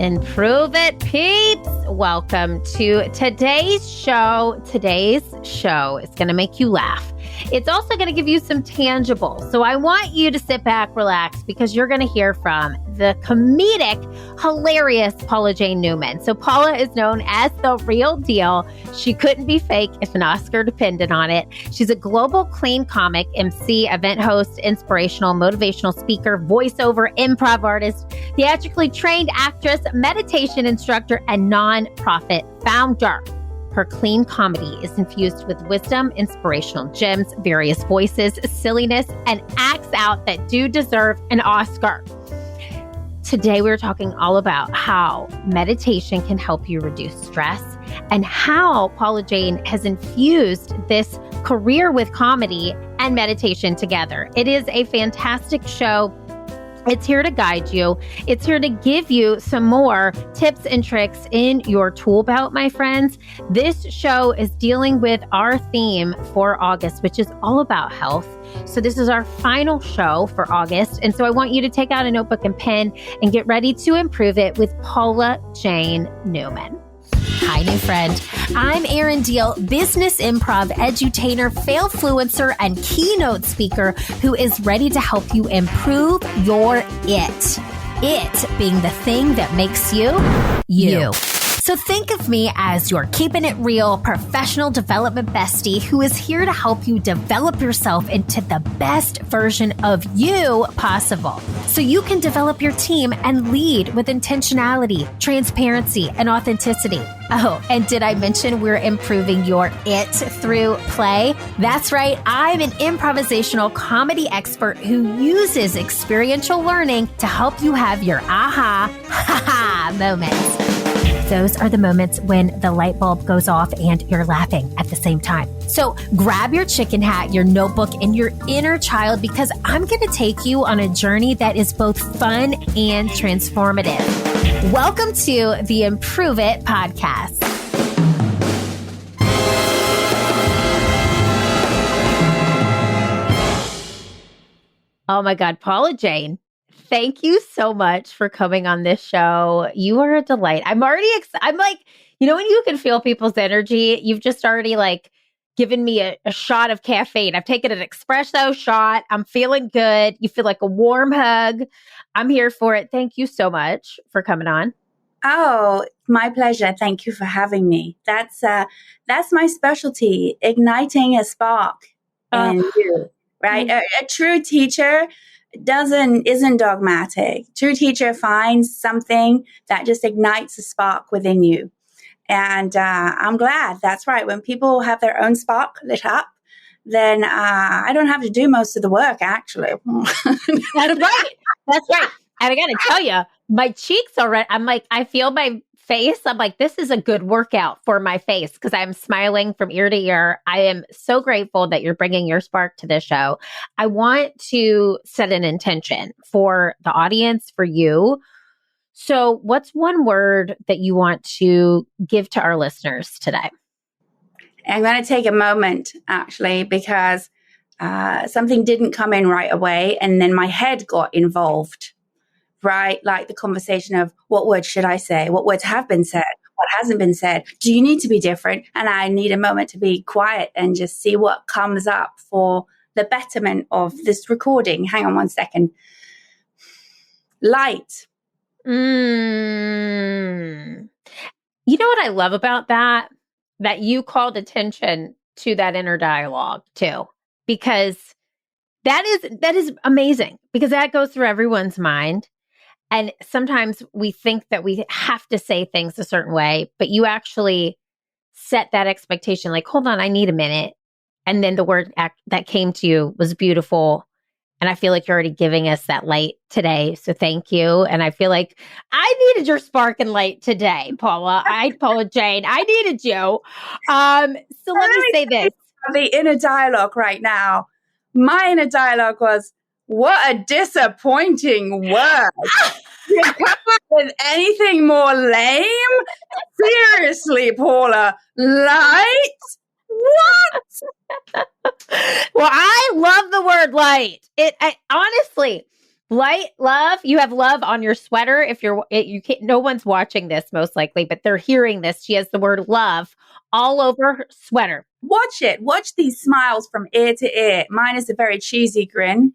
Improve it, peeps. Welcome to today's show. Today's show is going to make you laugh. It's also going to give you some tangible. So I want you to sit back, relax, because you're going to hear from the comedic, hilarious Paula Jane Newman. So Paula is known as the real deal. She couldn't be fake if an Oscar depended on it. She's a global clean comic, MC, event host, inspirational, motivational speaker, voiceover, improv artist, theatrically trained actress, meditation instructor, and nonprofit founder. Her clean comedy is infused with wisdom, inspirational gems, various voices, silliness, and acts out that do deserve an Oscar. Today, we're talking all about how meditation can help you reduce stress and how Paula Jane has infused this career with comedy and meditation together. It is a fantastic show. It's here to guide you. It's here to give you some more tips and tricks in your tool belt, my friends. This show is dealing with our theme for August, which is all about health. So this is our final show for August. And so I want you to take out a notebook and pen and get ready to improve it with Paula Jane Newman. Hi, new friend. I'm Erin Deal, business improv edutainer, fail-fluencer, and keynote speaker who is ready to help you improve your it. It being the thing that makes you, you. So think of me as your keeping it real professional development bestie who is here to help you develop yourself into the best version of you possible so you can develop your team and lead with intentionality, transparency, and authenticity. Oh, and did I mention we're improving your it through play? That's right. I'm an improvisational comedy expert who uses experiential learning to help you have your aha, ha ha moments. Those are the moments when the light bulb goes off and you're laughing at the same time. So grab your chicken hat, your notebook, and your inner child because I'm going to take you on a journey that is both fun and transformative. Welcome to the Improve It podcast. Oh my God, Paula Jane. Thank you so much for coming on this show. You are a delight. I'm like, you know, when you can feel people's energy, you've just already like given me a shot of caffeine. I've taken an espresso shot. I'm feeling good. You feel like a warm hug. I'm here for it. Thank you so much for coming on. Oh, my pleasure. Thank you for having me. That's my specialty, igniting a spark in you, right? A true teacher isn't dogmatic. True teacher finds something that just ignites a spark within you. And I'm glad. That's right. When people have their own spark lit up, then I don't have to do most of the work, actually. That's right. That's right. And I got to tell you, my cheeks are red. I'm like, I feel my face. I'm like, this is a good workout for my face because I'm smiling from ear to ear. I am so grateful that you're bringing your spark to this show. I want to set an intention for the audience, for you. So what's one word that you want to give to our listeners today? I'm going to take a moment, actually, because something didn't come in right away. And then my head got involved. Right? Like the conversation of what words should I say? What words have been said? What hasn't been said? Do you need to be different? And I need a moment to be quiet and just see what comes up for the betterment of this recording. Hang on one second. Light. You know what I love about that? That you called attention to that inner dialogue too, because that is amazing because that goes through everyone's mind. And sometimes we think that we have to say things a certain way, but you actually set that expectation like, hold on, I need a minute. And then the word that came to you was beautiful. And I feel like you're already giving us that light today. So thank you. And I feel like I needed your spark and light today, Paula. Paula Jane, I needed you. So let me say this. The inner dialogue right now. My inner dialogue was, what a disappointing word. You come up with anything more lame? Seriously, Paula. Light? What? Well, I love the word light. Honestly, Light love. You have love on your sweater. If you can't, no one's watching this most likely, but they're hearing this. She has the word love all over her sweater. Watch it. Watch these smiles from ear to ear. Mine is a very cheesy grin.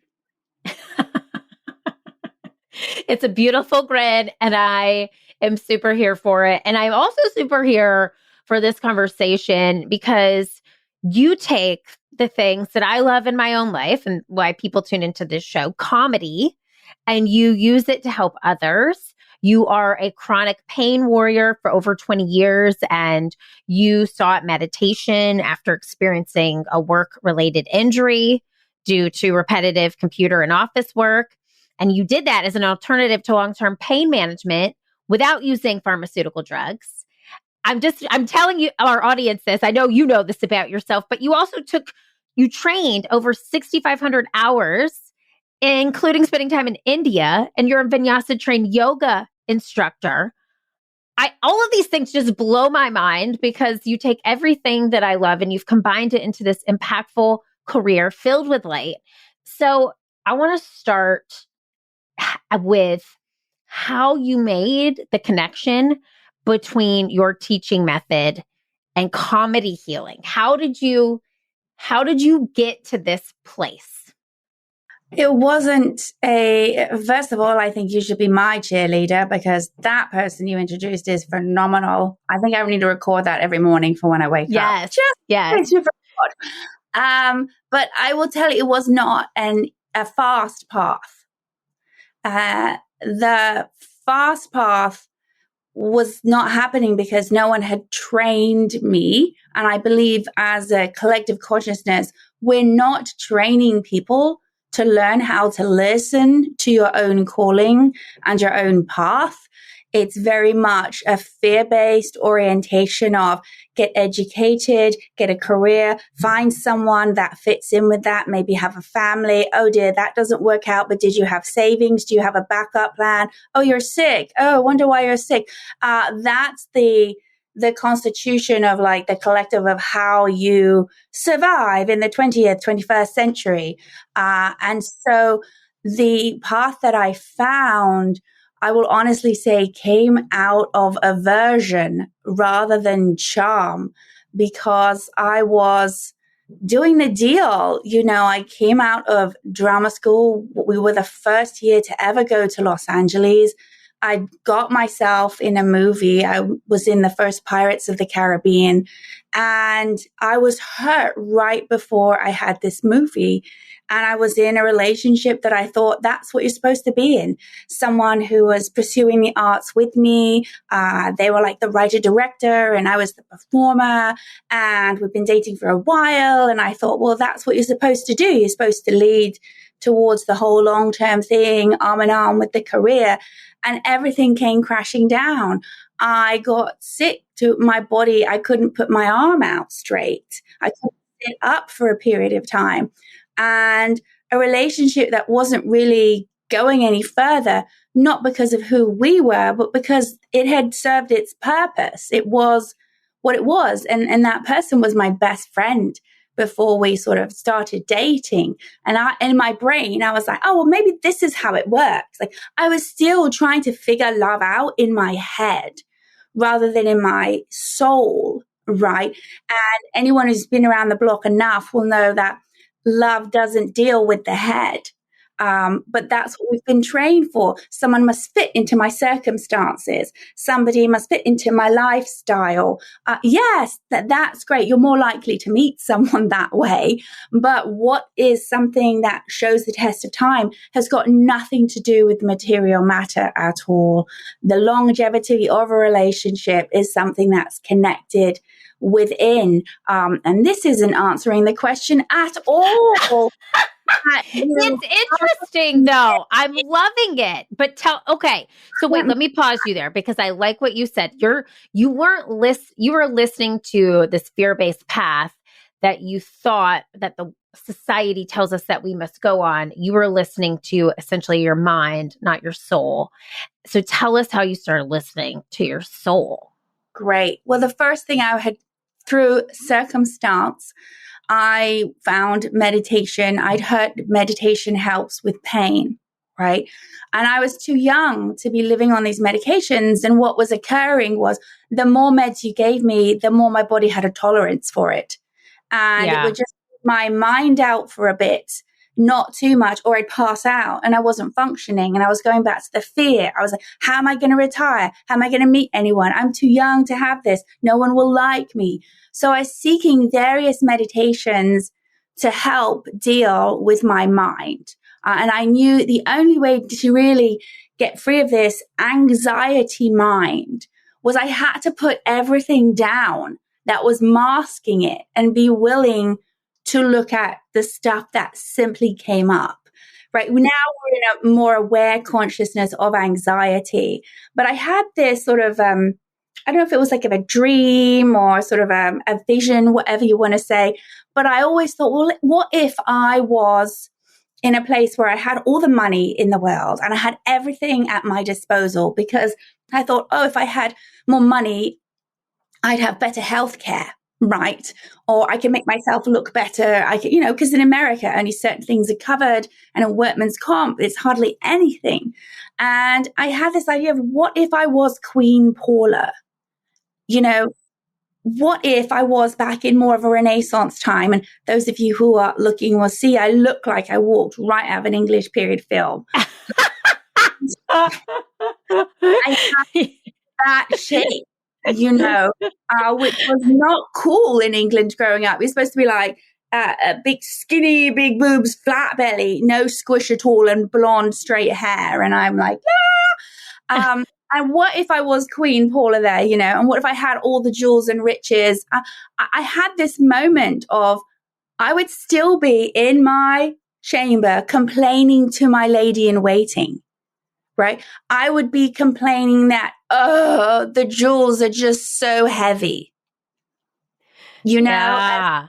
It's a beautiful grin, and I am super here for it. And I'm also super here for this conversation because you take the things that I love in my own life and why people tune into this show, comedy, and you use it to help others. You are a chronic pain warrior for over 20 years, and you sought meditation after experiencing a work-related injury due to repetitive computer and office work. And you did that as an alternative to long-term pain management without using pharmaceutical drugs. I'm telling you, our audience, this. I know you know this about yourself, but you also you trained over 6,500 hours, including spending time in India, and you're a Vinyasa trained yoga instructor. All of these things just blow my mind because you take everything that I love and you've combined it into this impactful career filled with light. So I want to start with how you made the connection between your teaching method and comedy healing. How did you get to this place? It wasn't first of all, I think you should be my cheerleader because that person you introduced is phenomenal. I think I need to record that every morning for when I wake up. Yes. But I will tell you, it was not a fast path. The fast path was not happening because no one had trained me. And I believe as a collective consciousness, we're not training people to learn how to listen to your own calling and your own path. It's very much a fear-based orientation of get educated, get a career, find someone that fits in with that, maybe have a family. Oh dear, that doesn't work out, but did you have savings? Do you have a backup plan? Oh, you're sick. Oh, I wonder why you're sick. That's the constitution of like the collective of how you survive in the 20th, 21st century. And so the path that I found, I will honestly say, came out of aversion rather than charm because I was doing the deal. You know, I came out of drama school. We were the first year to ever go to Los Angeles. I got myself in a movie. I was in the first Pirates of the Caribbean, and I was hurt right before I had this movie. And I was in a relationship that I thought that's what you're supposed to be in. Someone who was pursuing the arts with me. They were like the writer director and I was the performer, and we've been dating for a while. And I thought, well, that's what you're supposed to do. You're supposed to lead towards the whole long-term thing, arm in arm with the career. And everything came crashing down. I got sick to my body. I couldn't put my arm out straight. I couldn't sit up for a period of time. And a relationship that wasn't really going any further, not because of who we were, but because it had served its purpose. It was what it was. And that person was my best friend before we sort of started dating. And in my brain, I was like, oh, well, maybe this is how it works. Like I was still trying to figure love out in my head rather than in my soul, right? And anyone who's been around the block enough will know that love doesn't deal with the head. But that's what we've been trained for. Someone must fit into my circumstances. Somebody must fit into my lifestyle. Yes, that's great. You're more likely to meet someone that way. But what is something that shows the test of time has got nothing to do with material matter at all. The longevity of a relationship is something that's connected within. And this isn't answering the question at all. It's interesting though. I'm loving it. But okay. So wait, let me pause you there because I like what you said. You were listening to this fear-based path that you thought that the society tells us that we must go on. You were listening to essentially your mind, not your soul. So tell us how you started listening to your soul. Great. Well, the first thing I had through circumstance, I found meditation. I'd heard meditation helps with pain. right? And I was too young to be living on these medications. And what was occurring was the more meds you gave me, the more my body had a tolerance for it. And it would just put my mind out for a bit, not too much, or I'd pass out and I wasn't functioning. And I was going back to the fear. I was like, how am I going to retire? How am I going to meet anyone? I'm too young to have this. No one will like me. So I was seeking various meditations to help deal with my mind. And I knew the only way to really get free of this anxiety mind was I had to put everything down that was masking it and be willing to look at the stuff that simply came up. Right now we're in a more aware consciousness of anxiety. But I had this sort of, I don't know if it was like a dream or sort of a vision, whatever you want to say. But I always thought, well, what if I was in a place where I had all the money in the world and I had everything at my disposal? Because I thought, oh, if I had more money, I'd have better healthcare, right? Or I can make myself look better. I can, because in America, only certain things are covered, and in workman's comp, it's hardly anything. And I had this idea of, what if I was Queen Paula? What if I was back in more of a Renaissance time? And those of you who are looking will see I look like I walked right out of an English period film. I have that shape, which was not cool in England growing up. You're supposed to be like a big skinny, big boobs, flat belly, no squish at all, and blonde straight hair. And I'm like, ah! And what if I was Queen Paula there, and what if I had all the jewels and riches? I had this moment of, I would still be in my chamber complaining to my lady in waiting, right? I would be complaining that, oh, the jewels are just so heavy, Yeah.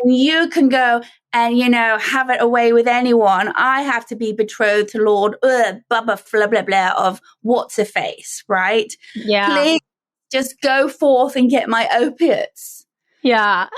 And you can go and, have it away with anyone. I have to be betrothed to Lord Bubba blah, blah, blah of what's-a-face, right? Yeah. Please just go forth and get my opiates. Yeah.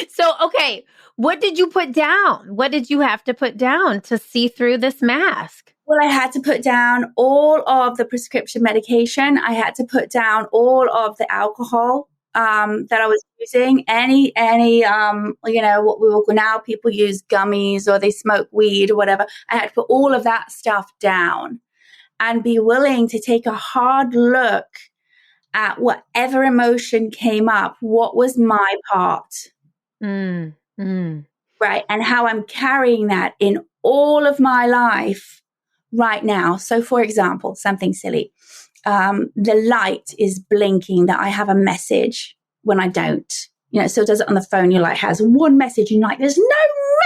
So, okay, what did you put down? What did you have to put down to see through this mask? Well, I had to put down all of the prescription medication. I had to put down all of the alcohol that I was using, any, what we will now people use gummies or they smoke weed or whatever. I had to put all of that stuff down and be willing to take a hard look at whatever emotion came up. What was my part? Right. And how I'm carrying that in all of my life right now. So for example, something silly. The light is blinking that I have a message when I don't. So it does it on the phone. Your light has one message and you're like, there's no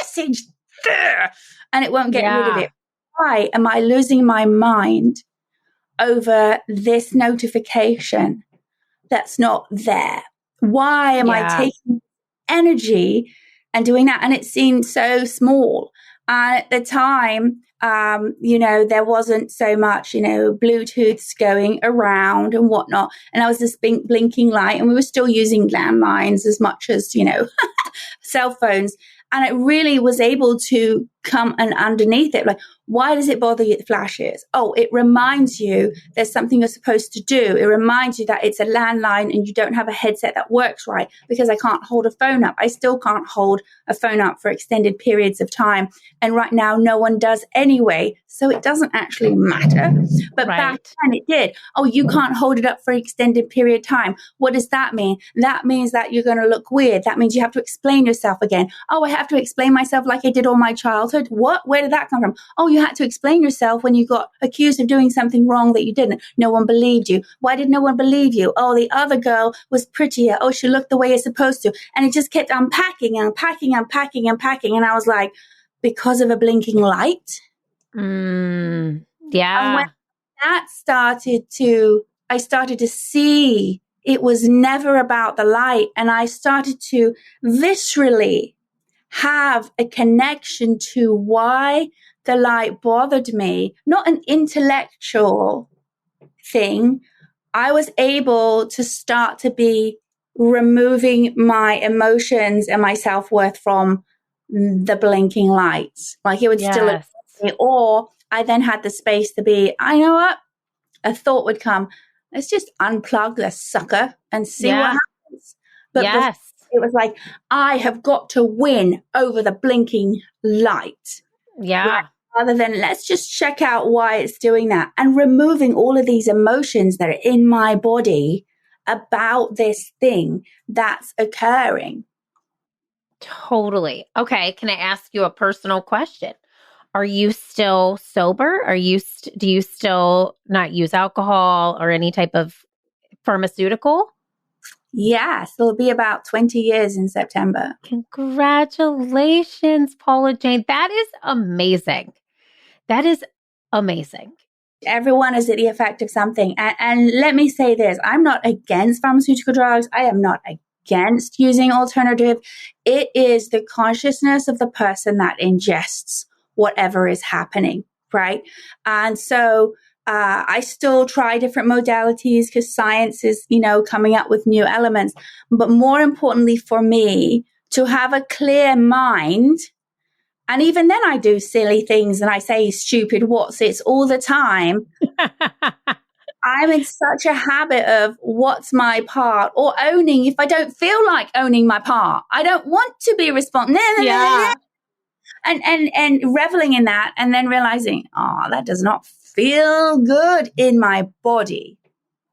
message there. And it won't get rid of it. Why am I losing my mind over this notification that's not there? Why am I taking energy and doing that? And it seemed so small. And at the time, there wasn't so much, Bluetooths going around and whatnot. And I was this blinking light, and we were still using landlines as much as, cell phones. And it really was able to come and underneath it. Like, why does it bother you, the flashes? Oh, it reminds you there's something you're supposed to do. It reminds you that it's a landline and you don't have a headset that works right, because I can't hold a phone up. I still can't hold a phone up for extended periods of time. And right now, no one does anyway. So it doesn't actually matter. But back then it did. Oh, you can't hold it up for an extended period of time. What does that mean? That means that you're going to look weird. That means you have to explain yourself again. Oh, I have to explain myself like I did all my childhood. What? Where did that come from? Oh, you had to explain yourself when you got accused of doing something wrong that you didn't. No one believed you. Why did no one believe you? Oh, the other girl was prettier. Oh, she looked the way it's supposed to. And it just kept unpacking. And I was like, because of a blinking light? Yeah. And when that I started to see it was never about the light. And I started to viscerally have a connection to why the light bothered me, not an intellectual thing. I was able to start to be removing my emotions and my self-worth from the blinking lights. Like, it would still Or I then had the space to be, I know what? A thought would come, let's just unplug the sucker and see what happens. But it was like, I have got to win over the blinking light. Yeah. Right? Rather than let's just check out why it's doing that, and removing all of these emotions that are in my body about this thing that's occurring. Totally. Okay. Can I ask you a personal question? Are you still sober? Do you still not use alcohol or any type of pharmaceutical? Yes, it'll be about 20 years in September. Congratulations, Paula Jane. That is amazing. That is amazing. Everyone is at the effect of something. And let me say this, I'm not against pharmaceutical drugs. I am not against using alternative. It is the consciousness of the person that ingests whatever is happening, right? And so I still try different modalities because science is, coming up with new elements. But more importantly for me, to have a clear mind. And even then I do silly things and I say stupid what's-its all the time. I'm in such a habit of what's my part, or owning if I don't feel like owning my part. I don't want to be responsible. And reveling in that, and then realizing, that does not feel good in my body.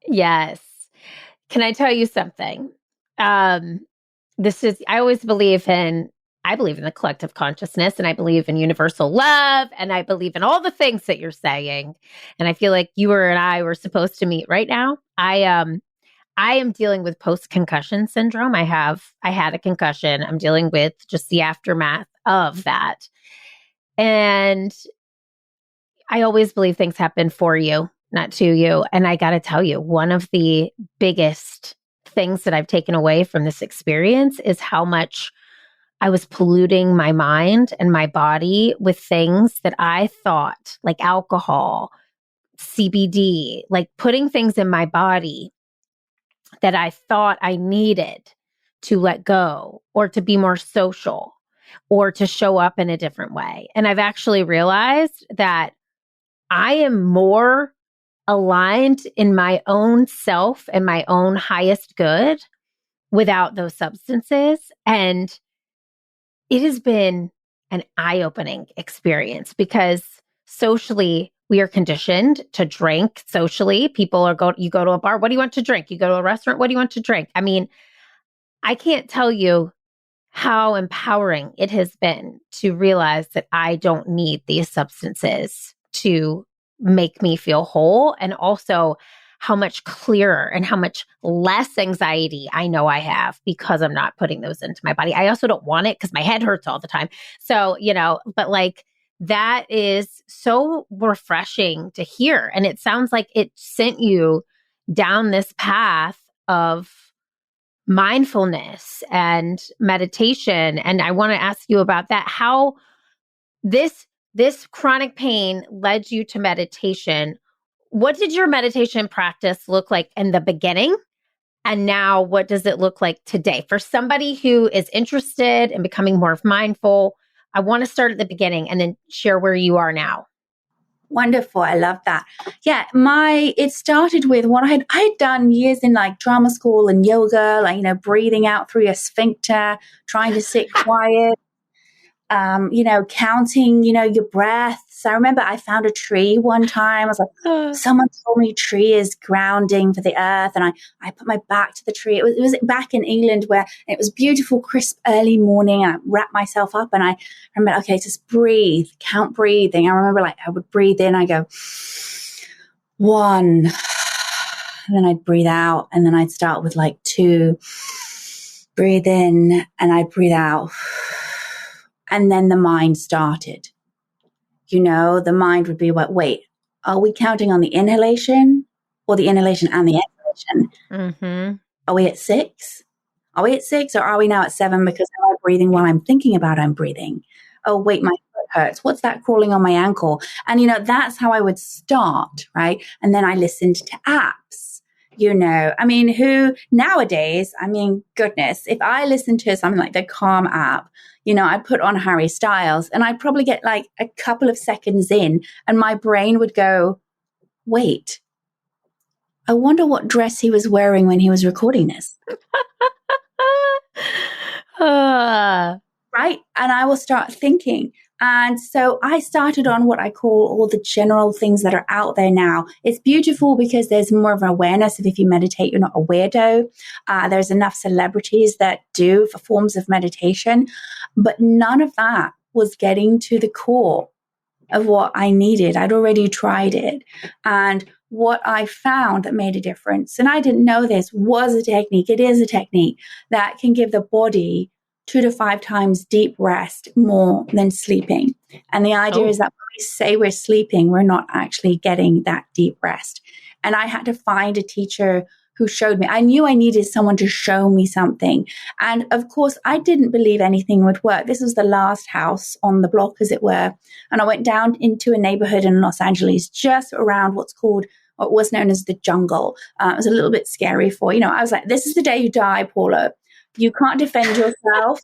Yes. Can I tell you something? I always believe in the collective consciousness, and I believe in universal love, and I believe in all the things that you're saying. And I feel like you and I were supposed to meet right now. I am dealing with post-concussion syndrome. I had a concussion. I'm dealing with just the aftermath of that. And I always believe things happen for you, not to you. And I got to tell you, one of the biggest things that I've taken away from this experience is how much I was polluting my mind and my body with things that I thought, like alcohol, CBD, like putting things in my body that I thought I needed to let go, or to be more social, or to show up in a different way. And I've actually realized that I am more aligned in my own self and my own highest good without those substances. And it has been an eye-opening experience, because socially we are conditioned to drink socially. You go to a bar, what do you want to drink? You go to a restaurant, what do you want to drink? I mean, I can't tell you how empowering it has been to realize that I don't need these substances to make me feel whole, and also how much clearer and how much less anxiety I know I have because I'm not putting those into my body. I also don't want it because my head hurts all the time. So, but like, that is so refreshing to hear. And it sounds like it sent you down this path of mindfulness and meditation. And I want to ask you about that. How this chronic pain led you to meditation. What did your meditation practice look like in the beginning? And now what does it look like today? For somebody who is interested in becoming more mindful, I want to start at the beginning and then share where you are now. Wonderful. I love that. Yeah, it started with what I had done years in like drama school and yoga, like, breathing out through your sphincter, trying to sit quiet. Counting, your breaths. I remember I found a tree one time. I was like, someone told me tree is grounding for the earth. And I put my back to the tree. It was back in England where it was beautiful, crisp, early morning. And I wrapped myself up and I remember, okay, just breathe, count breathing. I remember I would breathe in, I go 1, and then I'd breathe out. And then I'd start with 2, breathe in, and I'd breathe out. And then the mind started. The mind would be, wait, are we counting on the inhalation or the inhalation and the exhalation? Mm-hmm. Are we at 6? Are we at 6 or are we now at 7 because I'm breathing while I'm thinking about I'm breathing? Oh, wait, my foot hurts. What's that crawling on my ankle? And, that's how I would start, right? And then I listened to apps I mean, who nowadays, I mean, goodness, if I listen to something like the Calm app, I'd put on Harry Styles and I'd probably get like a couple of seconds in and my brain would go, wait, I wonder what dress he was wearing when he was recording this. Right? And I will start thinking. And so I started on what I call all the general things that are out there now. It's beautiful because there's more of an awareness of if you meditate, you're not a weirdo. There's enough celebrities that do for forms of meditation, but none of that was getting to the core of what I needed. I'd already tried it. And what I found that made a difference, and I didn't know this, was a technique. It is a technique that can give the body 2 to 5 times deep rest more than sleeping. And the idea is that when we say we're sleeping, we're not actually getting that deep rest. And I had to find a teacher who showed me. I knew I needed someone to show me something. And of course, I didn't believe anything would work. This was the last house on the block, as it were. And I went down into a neighborhood in Los Angeles, just around what was known as the jungle. It was a little bit scary I was like, this is the day you die, Paula. You can't defend yourself,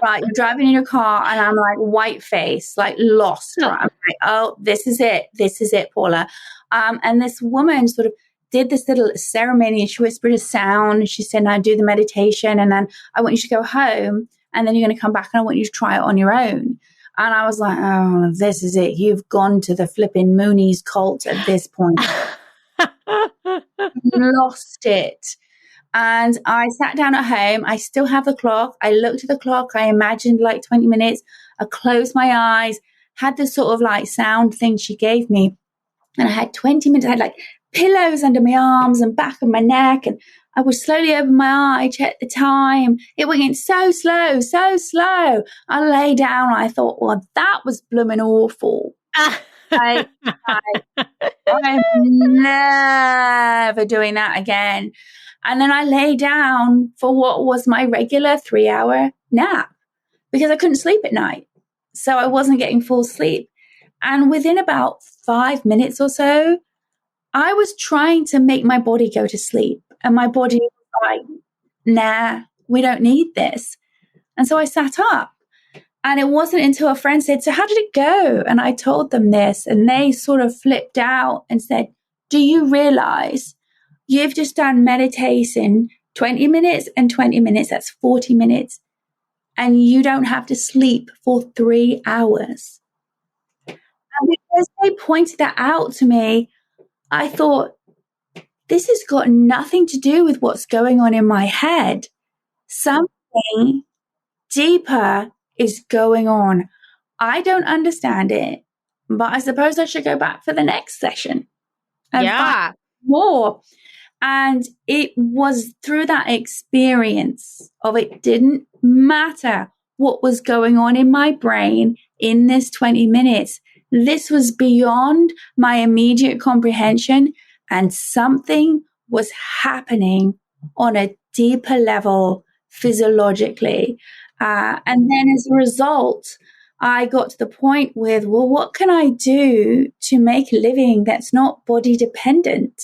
right? You're driving in your car and I'm like white face, like lost. Right? I'm like, oh, this is it. This is it, Paula. And this woman sort of did this little ceremony and she whispered a sound. And she said, now do the meditation. And then I want you to go home and then you're going to come back and I want you to try it on your own. And I was like, oh, this is it. You've gone to the flipping Moonies cult at this point. Lost it. And I sat down at home. I still have the clock. I looked at the clock. I imagined like 20 minutes. I closed my eyes, had this sort of like sound thing she gave me. And I had 20 minutes. I had like pillows under my arms and back of my neck. And I would slowly open my eye, check the time. It went so slow, so slow. I lay down. I thought, well, that was blooming awful. I'm never doing that again. And then I lay down for what was my regular 3-hour nap because I couldn't sleep at night. So I wasn't getting full sleep. And within about 5 minutes or so, I was trying to make my body go to sleep. And my body was like, nah, we don't need this. And so I sat up. And it wasn't until a friend said, so how did it go? And I told them this. And they sort of flipped out and said, do you realize you've just done meditation 20 minutes and 20 minutes, that's 40 minutes, and you don't have to sleep for 3 hours. And because they pointed that out to me, I thought, this has got nothing to do with what's going on in my head. Something deeper is going on. I don't understand it, but I suppose I should go back for the next session and find more. And it was through that experience of it didn't matter what was going on in my brain in this 20 minutes. This was beyond my immediate comprehension, and something was happening on a deeper level physiologically. And then as a result, I got to the point with, well, what can I do to make a living that's not body dependent?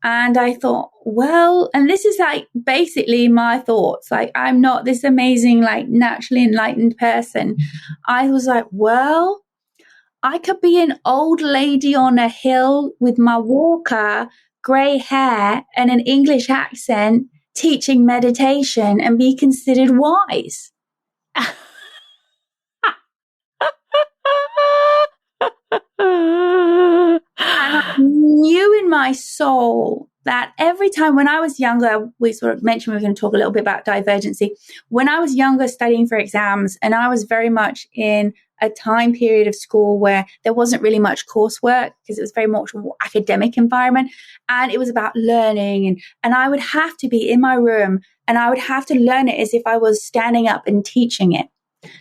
And I thought, well, and this is like basically my thoughts. Like, I'm not this amazing, like naturally enlightened person. I was like, well, I could be an old lady on a hill with my walker, gray hair, and an English accent teaching meditation and be considered wise. And I knew in my soul that every time when I was younger, we sort of mentioned we were going to talk a little bit about divergency. When I was younger studying for exams, and I was very much in a time period of school where there wasn't really much coursework because it was very much an academic environment, and it was about learning, and I would have to be in my room and I would have to learn it as if I was standing up and teaching it.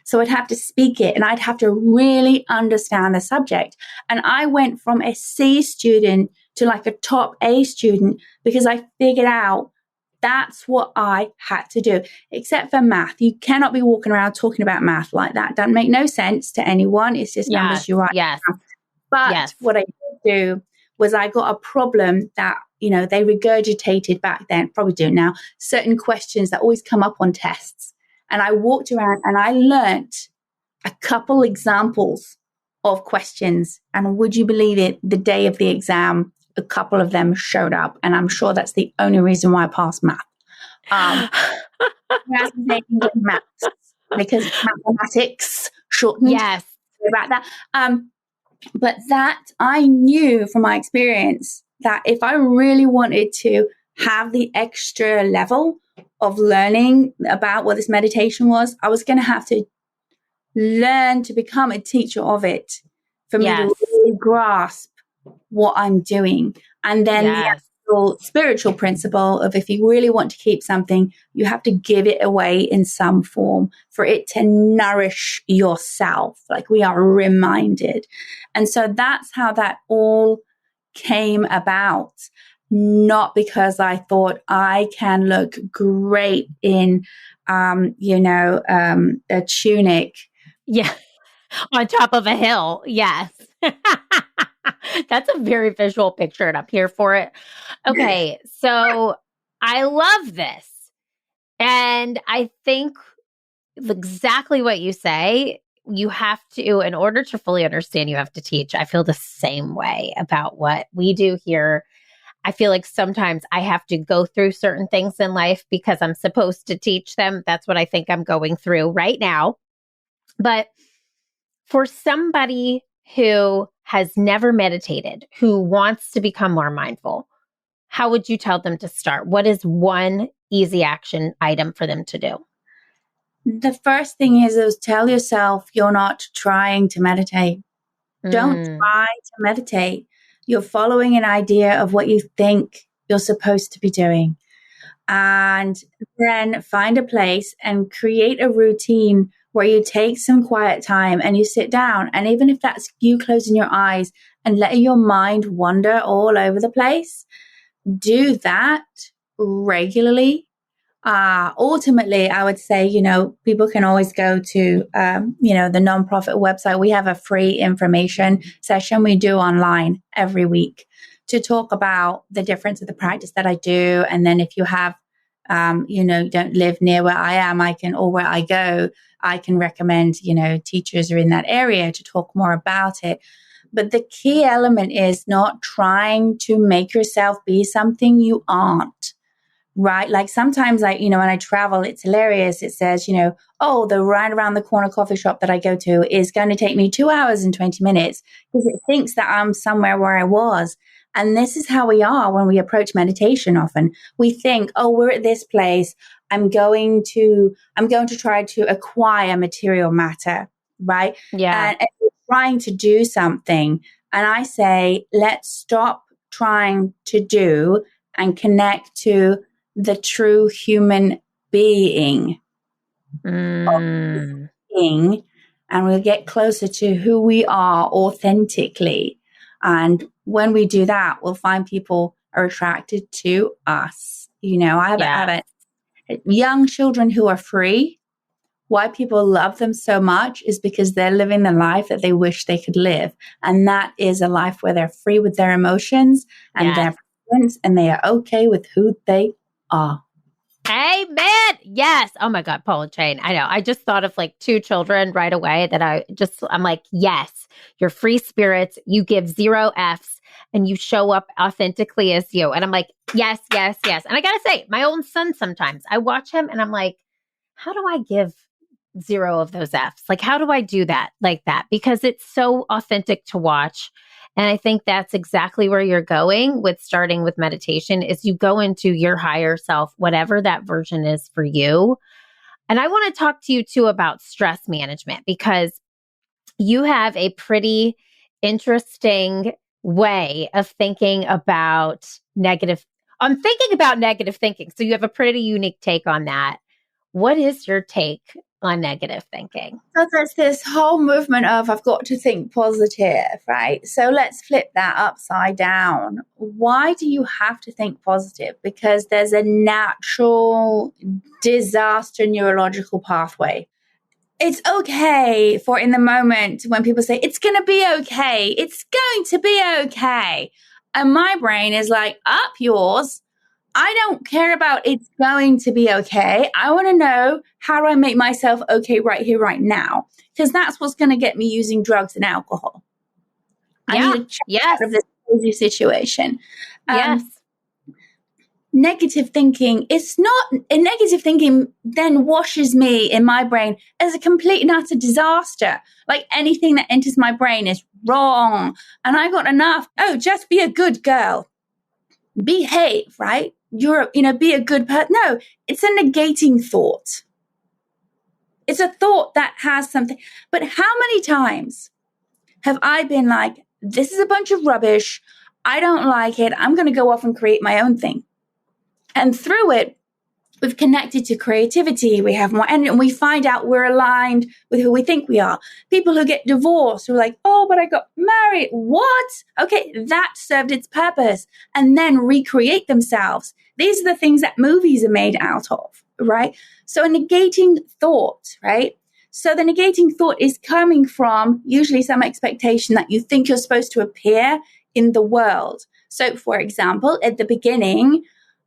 So I'd have to speak it and I'd have to really understand the subject. And I went from a C student to like a top A student because I figured out that's what I had to do, except for math. You cannot be walking around talking about math like that. Doesn't make no sense to anyone. It's just numbers you write. Yes. But what I did do was I got a problem that, they regurgitated back then, probably do now, certain questions that always come up on tests. And I walked around and I learnt a couple examples of questions. And would you believe it? The day of the exam, a couple of them showed up. And I'm sure that's the only reason why I passed math. Maths, because mathematics shortened. Yes. About that. But that I knew from my experience that if I really wanted to have the extra level of learning about what this meditation was, I was going to have to learn to become a teacher of it for me to really grasp what I'm doing. And then the actual spiritual principle of if you really want to keep something, you have to give it away in some form for it to nourish yourself. Like we are reminded. And so that's how that all came about. Not because I thought I can look great in, a tunic. Yeah. On top of a hill. Yes. That's a very visual picture and I'm here for it. Okay. So I love this. And I think exactly what you say, you have to, in order to fully understand, you have to teach. I feel the same way about what we do here. I feel like sometimes I have to go through certain things in life because I'm supposed to teach them. That's what I think I'm going through right now. But for somebody who has never meditated, who wants to become more mindful, how would you tell them to start? What is one easy action item for them to do? The first thing is tell yourself you're not trying to meditate. Don't try to meditate. You're following an idea of what you think you're supposed to be doing. And then find a place and create a routine where you take some quiet time and you sit down. And even if that's you closing your eyes and letting your mind wander all over the place, do that regularly. Ultimately, I would say, people can always go to, the nonprofit website. We have a free information session we do online every week to talk about the difference of the practice that I do. And then if you have, don't live near where I am, or where I go, I can recommend, teachers are in that area to talk more about it. But the key element is not trying to make yourself be something you aren't. Right? Like sometimes when I travel, it's hilarious. It says, the right around the corner coffee shop that I go to is going to take me 2 hours and 20 minutes because it thinks that I'm somewhere where I was. And this is how we are when we approach meditation often. We think, we're at this place. I'm going to try to acquire material matter, right? Yeah. And we're trying to do something. And I say, let's stop trying to do and connect to the true human being. And we'll get closer to who we are authentically. And when we do that, we'll find people are attracted to us. I have young children who are free. Why people love them so much is because they're living the life that they wish they could live. And that is a life where they're free with their emotions and their presence, and they are okay with who they are. Amen. Yes. Oh my God, Paula Jane. I know. I just thought of like 2 children right away that I'm like, yes, you're free spirits. You give 0 Fs and you show up authentically as you. And I'm like, yes, yes, yes. And I got to say, my own son, sometimes I watch him and I'm like, how do I give 0 of those Fs? Like, how do I do that like that? Because it's so authentic to watch. And I think that's exactly where you're going with starting with meditation is you go into your higher self, whatever that version is for you. And I want to talk to you too about stress management because you have a pretty interesting way of thinking about negative. I'm thinking about negative thinking. So you have a pretty unique take on that. What is your take on negative thinking? So there's this whole movement of I've got to think positive, right? So let's flip that upside down. Why do you have to think positive? Because there's a natural disaster neurological pathway. It's okay for in the moment when people say, it's going to be okay. It's going to be okay. And my brain is like, up yours. I don't care about it's going to be okay. I want to know, how do I make myself okay right here, right now? Because that's what's going to get me using drugs and alcohol. I need to check out of this crazy situation. Yes. Negative thinking, negative thinking then washes me in my brain as a complete and utter disaster. Like anything that enters my brain is wrong. And I got enough. Oh, just be a good girl. Behave, right? Be a good person. No, it's a negating thought. It's a thought that has something. But how many times have I been like, this is a bunch of rubbish. I don't like it. I'm going to go off and create my own thing. And through it, we've connected to creativity. We have more, and we find out we're aligned with who we think we are. People who get divorced who are like, oh, but I got married. What? Okay, that served its purpose. And then recreate themselves. These are the things that movies are made out of, right? So a negating thought, right? So the negating thought is coming from usually some expectation that you think you're supposed to appear in the world. So for example, at the beginning,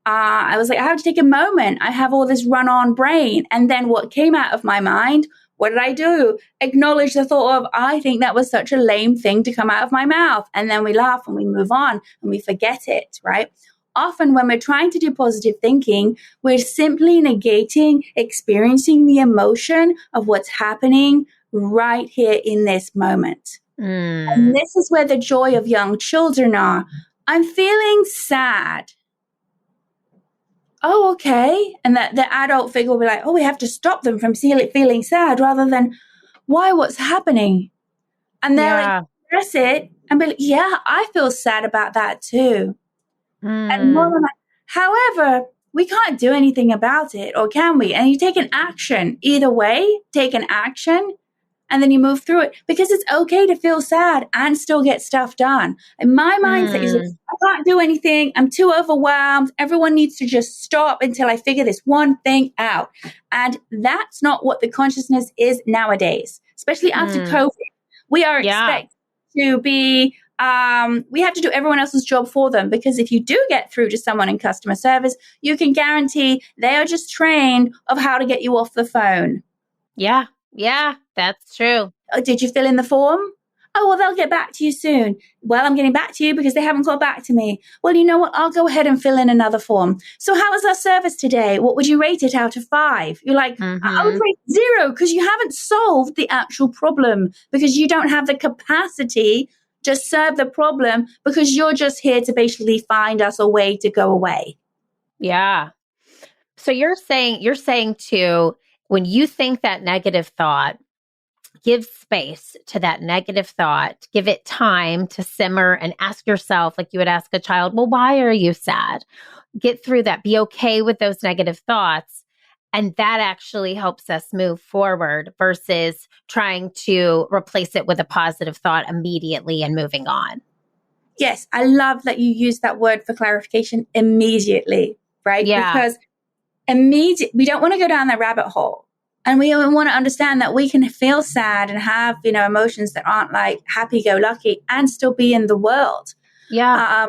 I was like, I have to take a moment. I have all this run-on brain. And then what came out of my mind, what did I do? Acknowledge the thought of, I think that was such a lame thing to come out of my mouth. And then we laugh and we move on and we forget it, right? Often when we're trying to do positive thinking, we're simply negating experiencing the emotion of what's happening right here in this moment. And this is where the joy of young children are. I'm feeling sad. Oh, okay. And the adult figure will be like, oh, we have to stop them from feeling sad rather than, why, what's happening? And they'll express it and be like, yeah, I feel sad about that too. And more than that, however, we can't do anything about it, or can we? And you take an action. Either way, take an action. And then you move through it, because it's okay to feel sad and still get stuff done. And my mindset is, I can't do anything. I'm too overwhelmed. Everyone needs to just stop until I figure this one thing out. And that's not what the consciousness is nowadays, especially after COVID. We are expected to be, we have to do everyone else's job for them, because if you do get through to someone in customer service, you can guarantee they are just trained of how to get you off the phone. Yeah. Yeah, that's true. Oh, did you fill in the form? Oh, well, they'll get back to you soon. Well, I'm getting back to you because they haven't got back to me. Well, you know what? I'll go ahead and fill in another form. So how was our service today? What would you rate it out of 5? You're like, I would rate 0, because you haven't solved the actual problem, because you don't have the capacity to serve the problem, because you're just here to basically find us a way to go away. Yeah. So you're saying too, when you think that negative thought, give space to that negative thought, give it time to simmer, and ask yourself, like you would ask a child, well, why are you sad? Get through that. Be okay with those negative thoughts. And that actually helps us move forward versus trying to replace it with a positive thought immediately and moving on. Yes, I love that you use that word for clarification, immediately, right? Yeah. Because we don't want to go down that rabbit hole. And we want to understand that we can feel sad and have, emotions that aren't like happy-go-lucky and still be in the world. Yeah.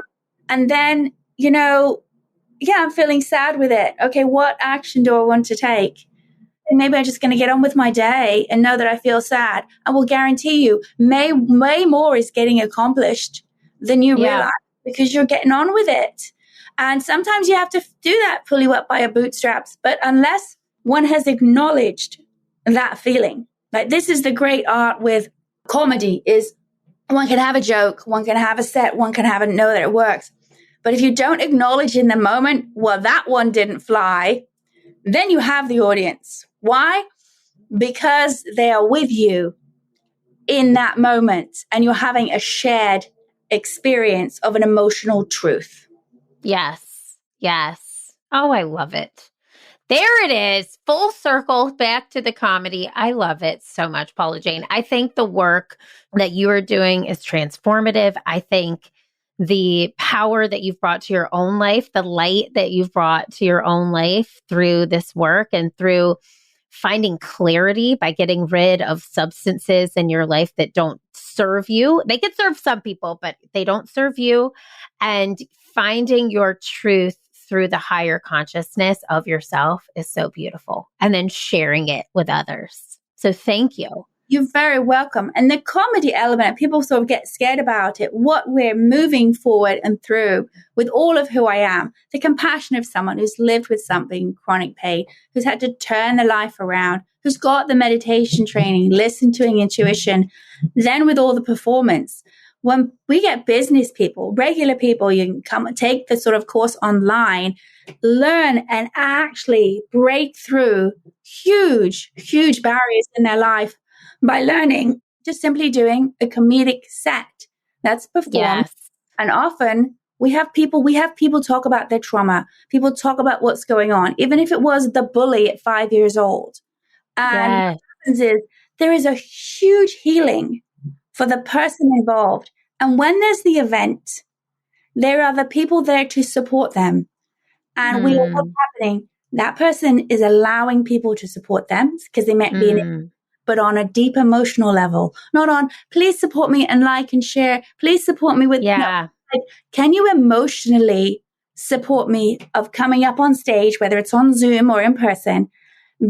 And then, I'm feeling sad with it. Okay, what action do I want to take? And maybe I'm just going to get on with my day and know that I feel sad. I will guarantee you, way more is getting accomplished than you realize, because you're getting on with it. And sometimes you have to do that, pull you up by your bootstraps. But unless one has acknowledged that feeling, like this is the great art with comedy, is one can have a joke, one can have a set, one can know that it works. But if you don't acknowledge in the moment, well, that one didn't fly, then you have the audience. Why? Because they are with you in that moment and you're having a shared experience of an emotional truth. Yes. Yes. Oh, I love it. There it is. Full circle back to the comedy. I love it so much, Paula Jane. I think the work that you are doing is transformative. I think the power that you've brought to your own life, the light that you've brought to your own life through this work and through finding clarity by getting rid of substances in your life that don't serve you. They could serve some people, but they don't serve you. And finding your truth through the higher consciousness of yourself is so beautiful. And then sharing it with others. So thank you. You're very welcome. And the comedy element, people sort of get scared about it. What we're moving forward and through with all of who I am, the compassion of someone who's lived with something, chronic pain, who's had to turn their life around, who's got the meditation training, listen to intuition, then with all the performance. When we get business people, regular people, you can come and take the sort of course online, learn and actually break through huge, huge barriers in their life by learning, just simply doing a comedic set that's performed. Yes. And often we have people talk about their trauma. People talk about what's going on, even if it was the bully at 5 years old. And what happens is there is a huge healing for the person involved. And when there's the event, there are the people there to support them. And we know what's happening. That person is allowing people to support them because they might be in it, but on a deep emotional level, not on, please support me and like and share. Please support me with, no, like, can you emotionally support me of coming up on stage, whether it's on Zoom or in person,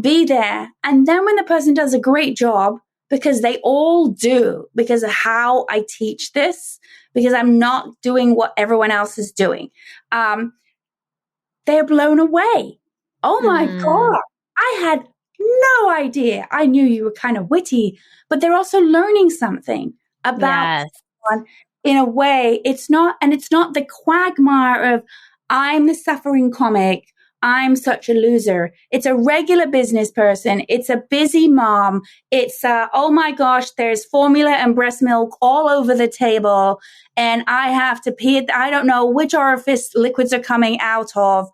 be there. And then when the person does a great job, because they all do, because of how I teach this, because I'm not doing what everyone else is doing, they're blown away. Oh my God, I had no idea. I knew you were kind of witty, but they're also learning something about someone in a way. It's not the quagmire of I'm the suffering comic, I'm such a loser. It's a regular business person. It's a busy mom. It's oh my gosh, there's formula and breast milk all over the table, and I have to pee. I don't know which orifice liquids are coming out of.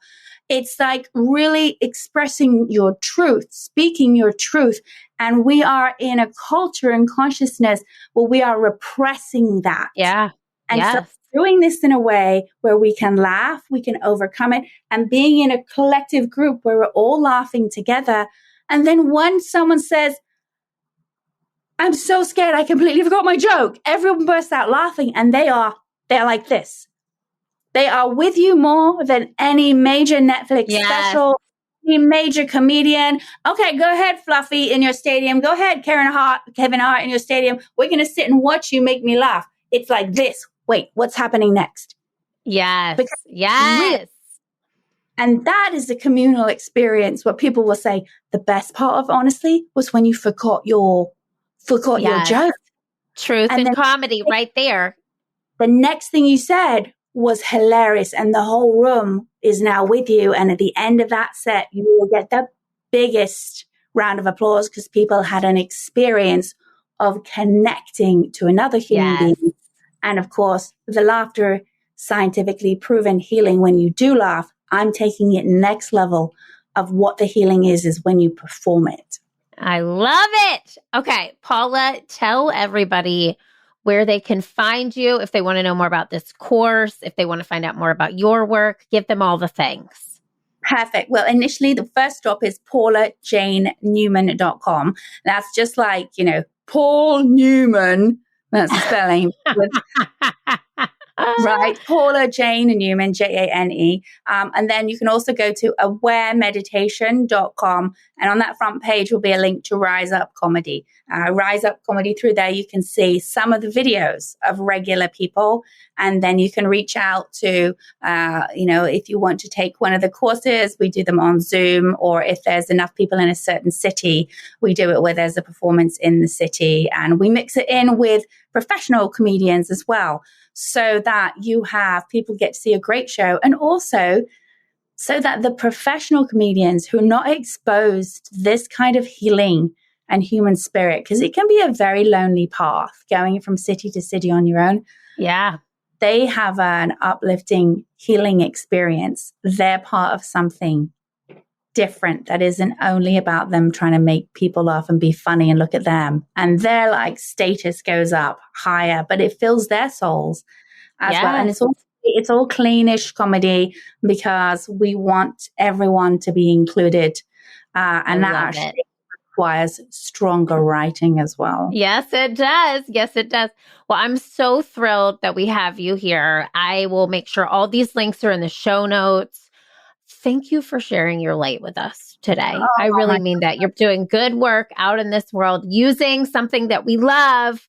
It's like really expressing your truth, speaking your truth. And we are in a culture and consciousness where we are repressing that. Yeah. And so doing this in a way where we can laugh, we can overcome it, and being in a collective group where we're all laughing together. And then when someone says, I'm so scared, I completely forgot my joke, everyone bursts out laughing, and they're like this. They are with you more than any major Netflix special, any major comedian. Okay, go ahead, Fluffy, in your stadium. Go ahead, Kevin Hart in your stadium. We're going to sit and watch you make me laugh. It's like this. Wait, what's happening next? Yes. And that is the communal experience where people will say the best part of honestly was when you forgot your joke. Truth and comedy right there. The next thing you said was hilarious, and the whole room is now with you. And at the end of that set, you will get the biggest round of applause because people had an experience of connecting to another human being. And of course, the laughter, scientifically proven healing when you do laugh. I'm taking it next level of what the healing is when you perform it. I love it. Okay, Paula, tell everybody where they can find you if they want to know more about this course, if they want to find out more about your work. Give them all the things. Perfect. Well, initially, the first stop is paulajanenewman.com. That's just like, Paul Newman. That's the spelling. Right. Paula Jane Newman, Jane. And then you can also go to awaremeditation.com. And on that front page will be a link to Rise Up Comedy. Rise Up Comedy, through there, you can see some of the videos of regular people. And then you can reach out to, if you want to take one of the courses, we do them on Zoom. Or if there's enough people in a certain city, we do it where there's a performance in the city. And we mix it in with professional comedians as well, so that you have people get to see a great show, and also so that the professional comedians who are not exposed to this kind of healing and human spirit, because it can be a very lonely path going from city to city on your own. Yeah. They have an uplifting healing experience. They're part of something different that isn't only about them trying to make people laugh and be funny and look at them, and their like status goes up higher, but it fills their souls as well. And it's all cleanish comedy because we want everyone to be included, and that actually requires stronger writing as well. Yes, it does. Yes, it does. Well, I'm so thrilled that we have you here. I will make sure all these links are in the show notes. Thank you for sharing your light with us today. I really mean that. You're doing good work out in this world, using something that we love,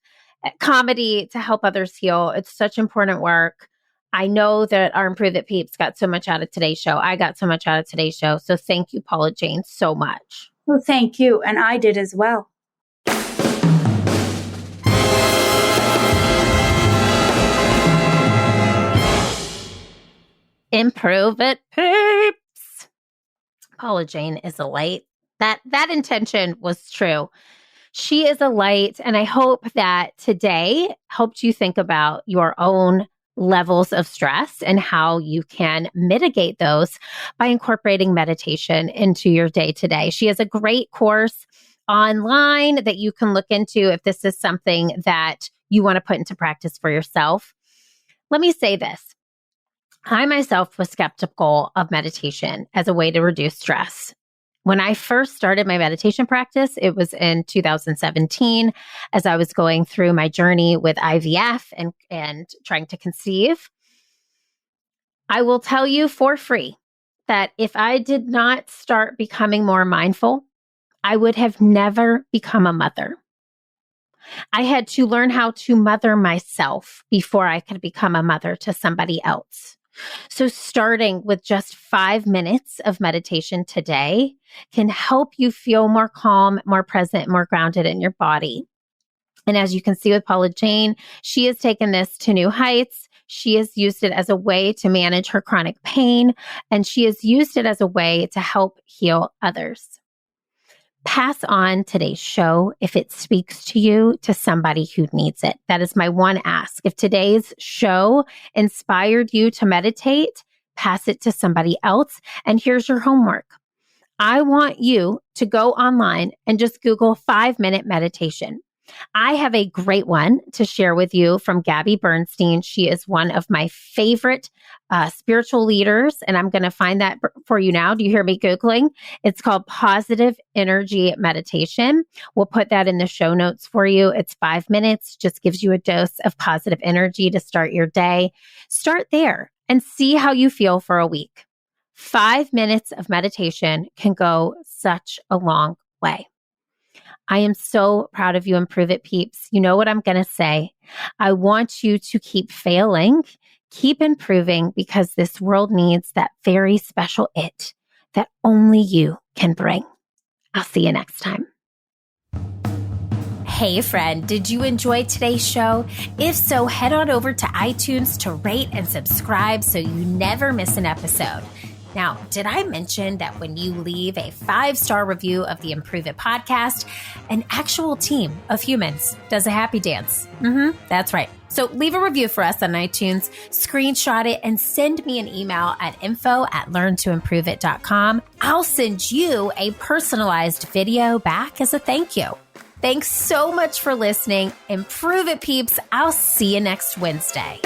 comedy, to help others heal. It's such important work. I know that our Improve It peeps got so much out of today's show. I got so much out of today's show. So thank you, Paula Jane, so much. Well, thank you. And I did as well. Improve It peeps. Paula Jane is a light. That intention was true. She is a light. And I hope that today helped you think about your own levels of stress and how you can mitigate those by incorporating meditation into your day-to-day. She has a great course online that you can look into if this is something that you want to put into practice for yourself. Let me say this. I myself was skeptical of meditation as a way to reduce stress. When I first started my meditation practice, it was in 2017 as I was going through my journey with IVF and trying to conceive. I will tell you for free that if I did not start becoming more mindful, I would have never become a mother. I had to learn how to mother myself before I could become a mother to somebody else. So starting with just 5 minutes of meditation today can help you feel more calm, more present, more grounded in your body. And as you can see with Paula Jane, she has taken this to new heights. She has used it as a way to manage her chronic pain, and she has used it as a way to help heal others. Pass on today's show if it speaks to you to somebody who needs it. That is my one ask. If today's show inspired you to meditate, pass it to somebody else. And here's your homework. I want you to go online and just Google 5-minute meditation. I have a great one to share with you from Gabby Bernstein. She is one of my favorite spiritual leaders, and I'm going to find that for you now. Do you hear me Googling? It's called Positive Energy Meditation. We'll put that in the show notes for you. It's 5 minutes, just gives you a dose of positive energy to start your day. Start there and see how you feel for a week. 5 minutes of meditation can go such a long way. I am so proud of you, Improve It peeps. You know what I'm going to say. I want you to keep failing, keep improving, because this world needs that very special it that only you can bring. I'll see you next time. Hey friend, did you enjoy today's show? If so, head on over to iTunes to rate and subscribe so you never miss an episode. Now, did I mention that when you leave a 5-star review of the Improve It podcast, an actual team of humans does a happy dance? That's right. So leave a review for us on iTunes, screenshot it, and send me an email at info@learntoimproveit.com. I'll send you a personalized video back as a thank you. Thanks so much for listening. Improve It peeps. I'll see you next Wednesday.